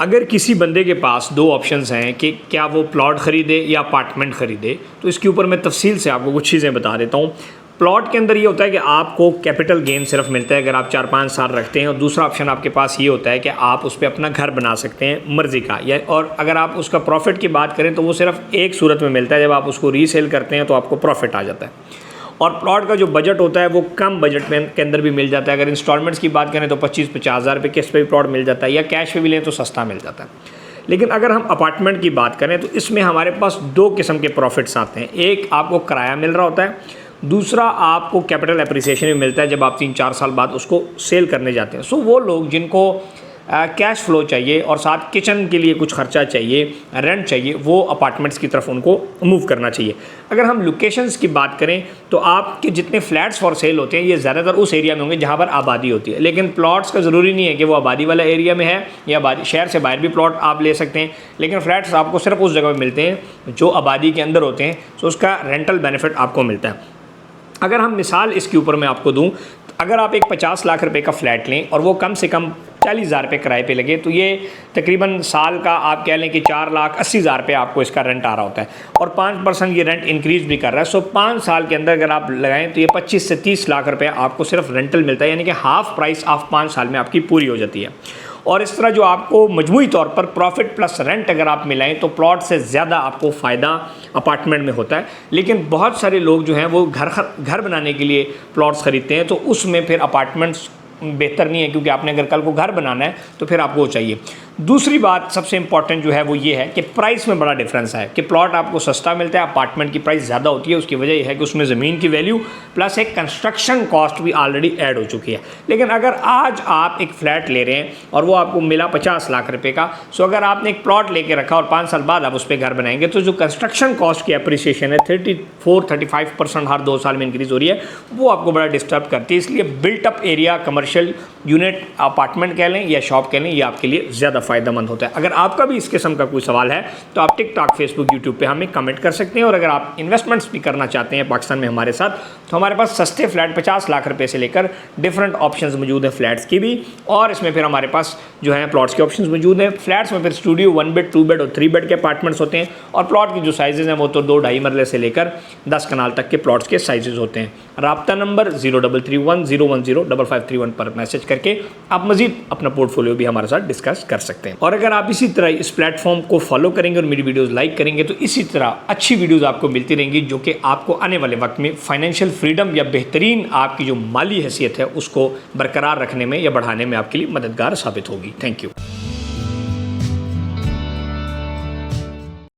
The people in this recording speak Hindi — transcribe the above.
अगर किसी बंदे के पास दो ऑप्शंस हैं कि क्या वो प्लॉट ख़रीदे या अपार्टमेंट ख़रीदे, तो इसके ऊपर मैं तफसील से आपको कुछ चीज़ें बता देता हूँ। प्लॉट के अंदर ये होता है कि आपको कैपिटल गेन सिर्फ मिलता है अगर आप 4-5 साल रखते हैं, और दूसरा ऑप्शन आपके पास ये होता है कि आप उस पर अपना घर बना सकते हैं मर्ज़ी का, या और अगर आप उसका प्रॉफिट की बात करें तो वो सिर्फ एक सूरत में मिलता है, जब आप उसको रीसेल करते हैं तो आपको प्रॉफिट आ जाता है। और प्लॉट का जो बजट होता है वो कम बजट में के अंदर भी मिल जाता है। अगर इंस्टॉलमेंट्स की बात करें तो 25-50 हज़ार रुपये किस्त पे भी प्लॉट मिल जाता है, या कैश पे भी लें तो सस्ता मिल जाता है। लेकिन अगर हम अपार्टमेंट की बात करें तो इसमें हमारे पास दो किस्म के प्रॉफिट्स आते हैं। एक आपको किराया मिल रहा होता है, दूसरा आपको कैपिटल एप्रिसिएशन भी मिलता है जब आप 3-4 साल बाद उसको सेल करने जाते हैं। सो वो लोग जिनको कैश फ्लो चाहिए और साथ किचन के लिए कुछ खर्चा चाहिए, रेंट चाहिए, वो अपार्टमेंट्स की तरफ उनको मूव करना चाहिए। अगर हम लोकेशंस की बात करें तो आपके जितने फ्लैट्स फॉर सेल होते हैं ये ज़्यादातर उस एरिया में होंगे जहाँ पर आबादी होती है। लेकिन प्लॉट्स का ज़रूरी नहीं है कि वो आबादी वाला एरिया में है, या आबादी शहर से बाहर भी प्लॉट आप ले सकते हैं, लेकिन फ्लैट्स आपको सिर्फ उस जगह में मिलते हैं जो आबादी के अंदर होते हैं, तो उसका रेंटल बेनिफिट आपको मिलता है। अगर हम मिसाल इसके ऊपर मैं आपको दूं, अगर आप एक 50 लाख रुपए का फ्लैट लें और वो कम से कम 40 हज़ार रुपये किराए पे लगे, तो ये तकरीबन साल का आप कह लें कि 4,80,000 रुपये आपको इसका रेंट आ रहा होता है, और 5% ये रेंट इंक्रीज़ भी कर रहा है। सो 5 साल के अंदर अगर आप लगाएं तो ये 25 से 30 लाख रुपये आपको सिर्फ रेंटल मिलता है, यानी कि हाफ़ प्राइस ऑफ 5 साल में आपकी पूरी हो जाती है। और इस तरह जो आपको मजमूई तौर पर प्रॉफिट प्लस रेंट अगर आप मिलाएं तो प्लॉट से ज़्यादा आपको फ़ायदा अपार्टमेंट में होता है। लेकिन बहुत सारे लोग जो हैं वो घर बनाने के लिए प्लॉट्स ख़रीदते हैं, तो उसमें फिर अपार्टमेंट्स बेहतर नहीं है, क्योंकि आपने अगर कल को घर बनाना है तो फिर आपको वो चाहिए। दूसरी बात सबसे इंपॉर्टेंट जो है वो ये है कि प्राइस में बड़ा डिफरेंस है कि प्लॉट आपको सस्ता मिलता है, अपार्टमेंट की प्राइस ज़्यादा होती है। उसकी वजह यह है कि उसमें ज़मीन की वैल्यू प्लस एक कंस्ट्रक्शन कॉस्ट भी ऑलरेडी ऐड हो चुकी है। लेकिन अगर आज आप एक फ्लैट ले रहे हैं और वो आपको मिला 50 लाख रुपये का, सो अगर आपने एक प्लॉट लेके रखा और 5 साल बाद आप उस पर घर बनाएंगे, तो जो कंस्ट्रक्शन कॉस्ट की अप्रिसिएशन है 34-35% हर 2 साल में इंक्रीज़ हो रही है, वो आपको बड़ा डिस्टर्ब करती है। इसलिए built up area commercial unit apartment कह लें या शॉप कह लें, ये आपके लिए ज़्यादा फ़ायदेमंद होता है। अगर आपका भी इस किस्म का कोई सवाल है तो आप टिकटॉक, फेसबुक, यूट्यूब पे हमें कमेंट कर सकते हैं। और अगर आप इन्वेस्टमेंट्स भी करना चाहते हैं पाकिस्तान में हमारे साथ, तो हमारे पास सस्ते फ्लैट 50 लाख रुपए से लेकर डिफरेंट ऑप्शंस मौजूद हैं फ्लैट्स की भी, और इसमें फिर हमारे पास जो है प्लॉट्स के ऑप्शंस मौजूद हैं। फ्लैट्स में फिर स्टूडियो 1 बेड, 2 बेड और 3 बेड के अपार्टमेंट्स होते हैं, और प्लॉट की जो साइजेज़ हैं वो तो 2-2.5 मरले से लेकर 10 कनाल तक के प्लॉट्स के साइजेज़ होते हैं। राब्ता नंबर 0331-010-5531 पर मैसेज करके आप मजीद अपना पोर्टफोलियो भी हमारे साथ डिस्कस कर सकते हैं। और अगर आप इसी तरह इस प्लेटफॉर्म को फॉलो करेंगे और मेरी वीडियोस लाइक करेंगे, तो इसी तरह अच्छी वीडियोस आपको मिलती रहेंगी जो कि आपको आने वाले वक्त में फाइनेंशियल फ्रीडम या बेहतरीन आपकी जो माली हैसियत है उसको बरकरार रखने में या बढ़ाने में आपके लिए मददगार साबित होगी। Thank you.